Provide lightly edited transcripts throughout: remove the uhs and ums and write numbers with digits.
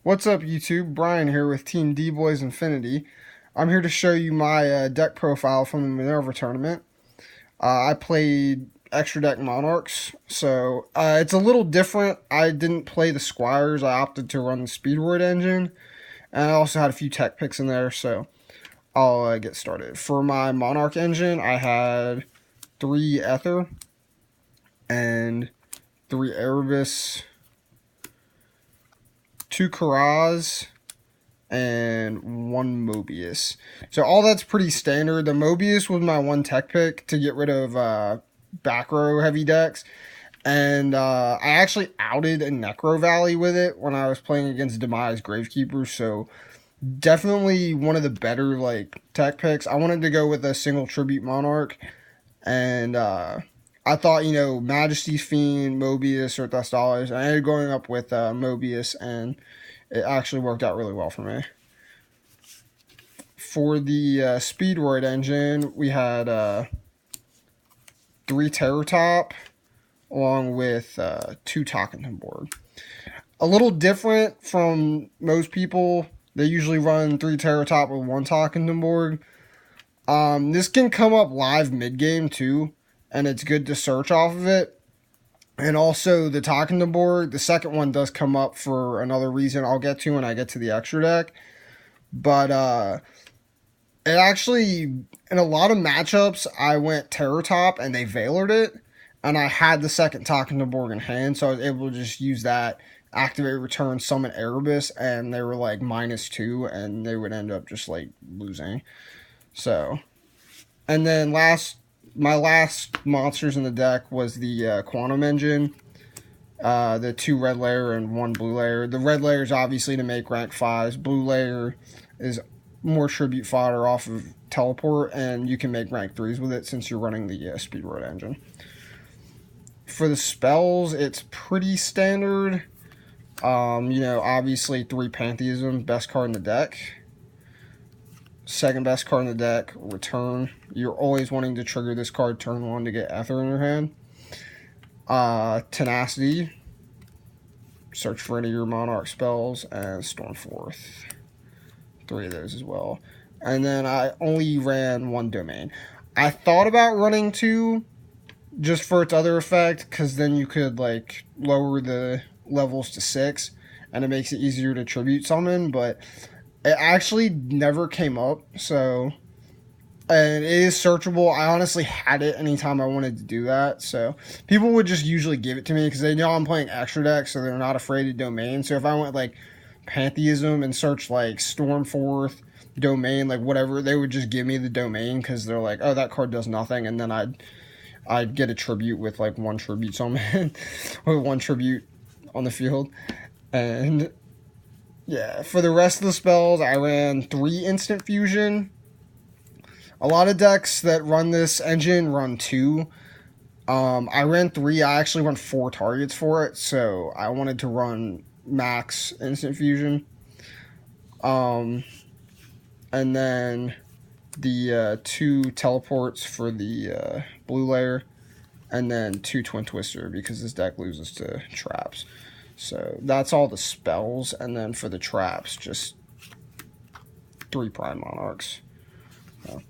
What's up, YouTube? Brian here with Team D-Boyz Infinity. I'm here to show you my deck profile from the Minerva tournament. I played extra deck Monarchs, so it's a little different. I didn't play the Squires. I opted to run the Speedroid engine, and I also had a few tech picks in there, so I'll get started. For my Monarch engine, I had 3 Ether and 3 Erebus, 2 Karaz, and 1 Mobius. So all that's pretty standard. The Mobius was my one tech pick to get rid of back row heavy decks. And I actually outed a Necro Valley with it when I was playing against Demise Gravekeeper. So definitely one of the better tech picks. I wanted to go with a single Tribute Monarch. And I thought, Majesty's Fiend, Mobius, or Thestalis. I ended up going up with Mobius, and it actually worked out really well for me. For the Speedroid engine, we had 3 Terror Top, along with 2 Talkenborg. A little different from most people. They usually run 3 Terror Top with 1 Talkenborg. This can come up live mid-game, too, and it's good to search off of it. And also, the Talkenborg, the second one does come up for another reason I'll get to when I get to the extra deck. But it actually, in a lot of matchups, I went Terror Top and they Veilered it. And I had the second Talkenborg in hand, so I was able to just use that, activate, return, summon Erebus, and they were -2, and they would end up just losing. So, and then my last monsters in the deck was the Quantum Engine, the 2 red layer and 1 blue layer. The red layer is obviously to make rank 5s. Blue layer is more tribute fodder off of teleport, and you can make rank 3s with it since you're running the Speedroid engine. For the spells, it's pretty standard. Obviously 3 Pantheism, best card in the deck. Second best card in the deck, Return. You're always wanting to trigger this card turn 1 to get Ether in your hand. Tenacity. Search for any of your Monarch spells. And Stormforth. 3 of those as well. And then I only ran 1 Domain. I thought about running 2 just for its other effect, because then you could lower the levels to 6 and it makes it easier to tribute summon, but it actually never came up, so, and it is searchable. I honestly had it anytime I wanted to do that, so people would just usually give it to me because they know I'm playing extra deck, so they're not afraid of Domain. So if I went Pantheism and search Stormforth, Domain, whatever, they would just give me the Domain because they're like, oh, that card does nothing, and then I'd get a tribute with 1 tribute summon with 1 tribute on the field. And yeah, for the rest of the spells, I ran 3 instant fusion. A lot of decks that run this engine run 2. I ran 3. I actually run 4 targets for it, so I wanted to run max instant fusion. And then the 2 teleports for the blue layer, and then 2 Twin Twister because this deck loses to traps. So that's all the spells, and then for the traps, just 3 Prime Monarchs. So,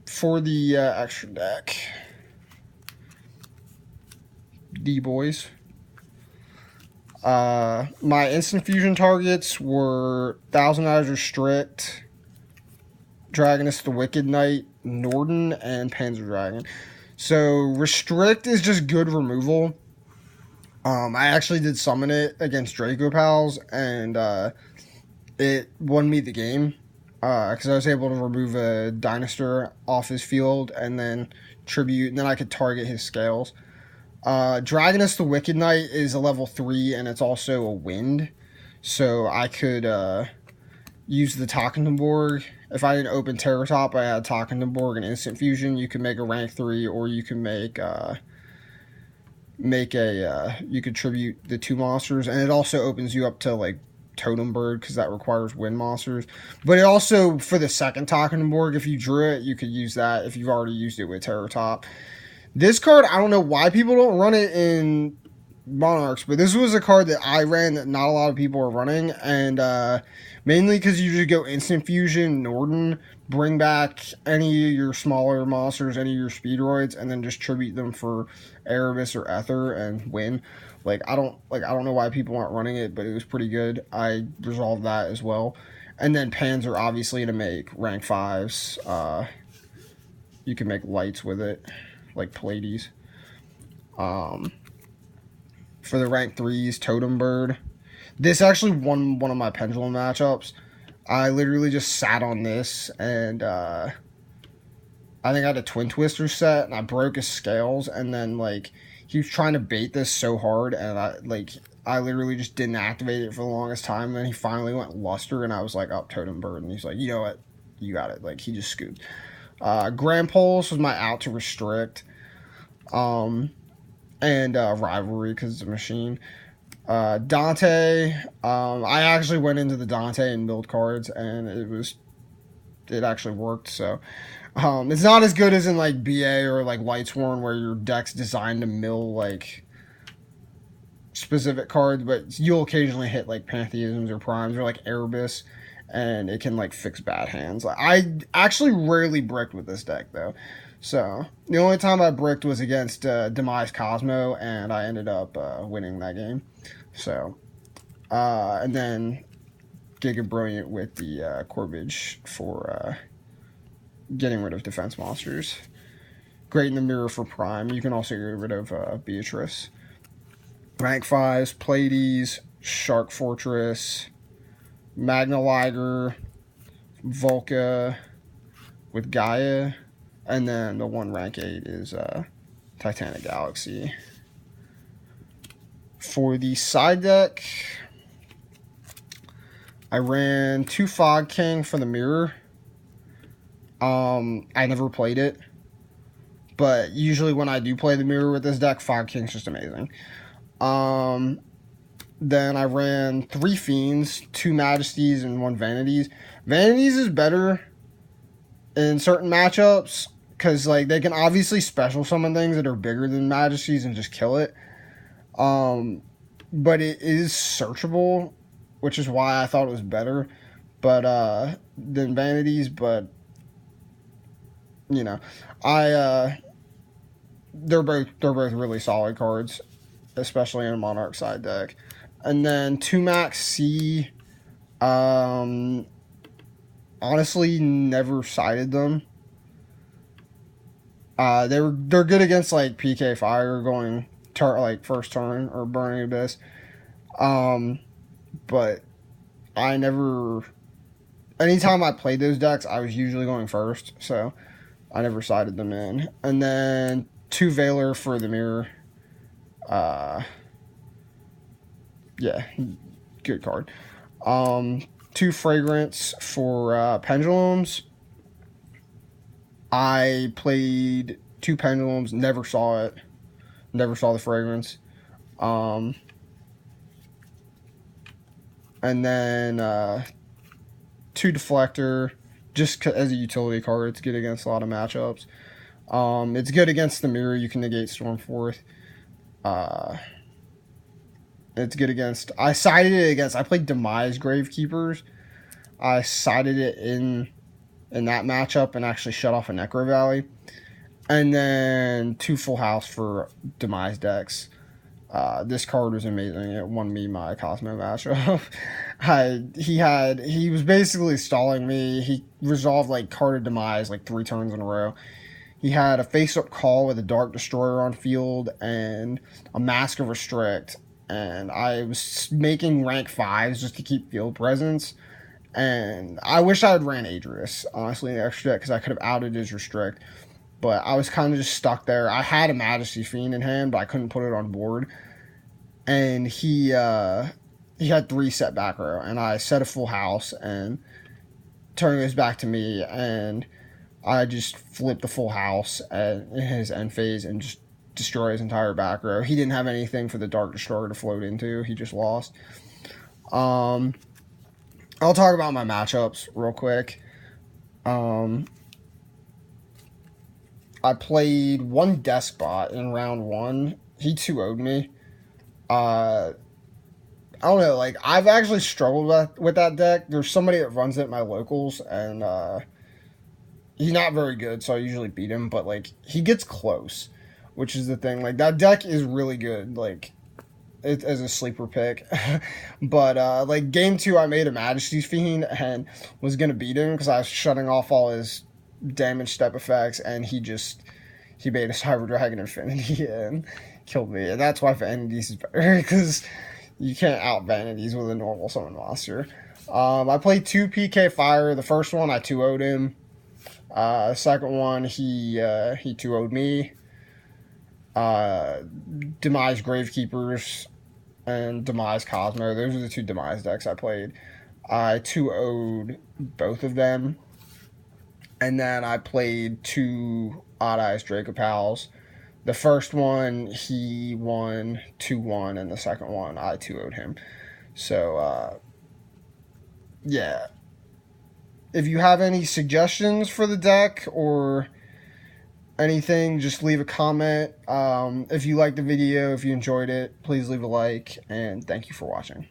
for the extra deck, D-Boyz. My instant fusion targets were Thousand Eyes Restrict, Dragoness the Wicked Knight, Norden, and Panzer Dragon. So Restrict is just good removal. I actually did summon it against Draco Pals, and it won me the game because I was able to remove a Dinosaur off his field and then tribute, and then I could target his scales. Dragoness the Wicked Knight is a level 3, and it's also a wind, so I could use the Talkenborg. If I didn't open Terror Top, I had Talkenborg and Instant Fusion. You can make a rank 3, or you can you could tribute the 2 monsters, and it also opens you up to Totem Bird because that requires wind monsters. But it also, for the second Talkenborg, if you drew it, you could use that if you've already used it with Terror Top. This card, I don't know why people don't run it in Monarchs, but this was a card that I ran that not a lot of people are running, and mainly because you just go instant fusion, Norden, bring back any of your smaller monsters, any of your speedroids, and then just tribute them for Erebus or Ether and win. I don't know why people aren't running it, but it was pretty good. I resolved that as well. And then Panzer obviously to make rank 5s. You can make lights with it, like Pallades. Um, for the rank 3s, Totem Bird. This actually won one of my Pendulum matchups. I literally just sat on this, and I think I had a Twin Twister set, and I broke his scales, and then, like, he was trying to bait this so hard, and I literally just didn't activate it for the longest time, and then he finally went Luster, and I was like, up Totem Bird, and he's like, you know what, you got it, like, he just scooped. Grand Pulse was my out to restrict, and Rivalry, because it's a machine. Dante, I actually went into the Dante and milled cards, and it actually worked, so it's not as good as in like BA or like Lightsworn where your deck's designed to mill like specific cards, but you'll occasionally hit like Pantheisms or Primes or like Erebus, and it can like fix bad hands. I actually rarely bricked with this deck though, so the only time I bricked was against Demise Cosmo, and I ended up winning that game. So and then Giga Brilliant with the Corbage for getting rid of defense monsters. Great in the mirror for Prime. You can also get rid of Beatrice. Rank 5s, Pallades, Shark Fortress, Magna Liger, Volca with Gaia, and then the one rank 8 is Titanic Galaxy. For the side deck, I ran 2 Fog King for the mirror. I never played it, but usually when I do play the mirror with this deck, Fog King's just amazing. Then I ran 3 Fiends, 2 Majesties, and 1 Vanities. Vanities is better in certain matchups, because like they can obviously special summon things that are bigger than Majesties and just kill it. But it is searchable, which is why I thought it was better than Vanities, but you know, they're both really solid cards, especially in a Monarch side deck. And then 2 Max C, honestly never sided them. They're good against like PK Fire going first turn or Burning Abyss. But I never. Anytime I played those decks, I was usually going first, so I never sided them in. And then 2 Valor for the mirror. Yeah, good card. 2 Fragrance for Pendulums. I played 2 Pendulums, never saw it. Never saw the Fragrance. And then 2 Deflector, just as a utility card. It's good against a lot of matchups. It's good against the mirror. You can negate Stormforth. It's good against... I played Demise Gravekeepers. I sided it in that matchup and actually shut off a Necro Valley. And then 2 Full House for Demise decks. This card was amazing. It won me my Cosmo matchup. He was basically stalling me. He resolved like Card of Demise like 3 turns in a row. He had a face-up call with a Dark Destroyer on field and a Mask of Restrict. And I was making rank 5s just to keep field presence. And I wish I had ran Adrius, honestly, in the extra deck, because I could have outed his Restrict. But I was kind of just stuck there. I had a Majesty Fiend in hand, but I couldn't put it on board. And he had 3 set back row. And I set a Full House and turned his back to me. And I just flipped the Full House in his end phase and just destroy his entire back row. He didn't have anything for the Dark Destroyer to float into. He just lost. I'll talk about my matchups real quick. I played 1 Despot in round 1. He 2-0'd me. Uh, I don't know. Like I've actually struggled with that deck. There's somebody that runs it at my locals, and he's not very good, so I usually beat him. But like he gets close, which is the thing. Like that deck is really good. Like as a sleeper pick. But like game 2, I made a Majesty's Fiend and was gonna beat him because I was shutting off all his damage step effects, and he made a Cyber Dragon Infinity and killed me. And that's why Vanities is better, because you can't out Vanities with a normal summon monster. I played 2 PK Fire. The first one I 2-0'd him. The second one he 2-0'd me. Demise Gravekeepers and Demise Cosmo. Those are the 2 Demise decks I played. I 2-0'd both of them. And then I played 2 Odd Eyes Dracopals. The first one, he won 2-1, and the second one, I 2-0'd him. So, yeah. If you have any suggestions for the deck or anything, just leave a comment. If you liked the video, if you enjoyed it, please leave a like, and thank you for watching.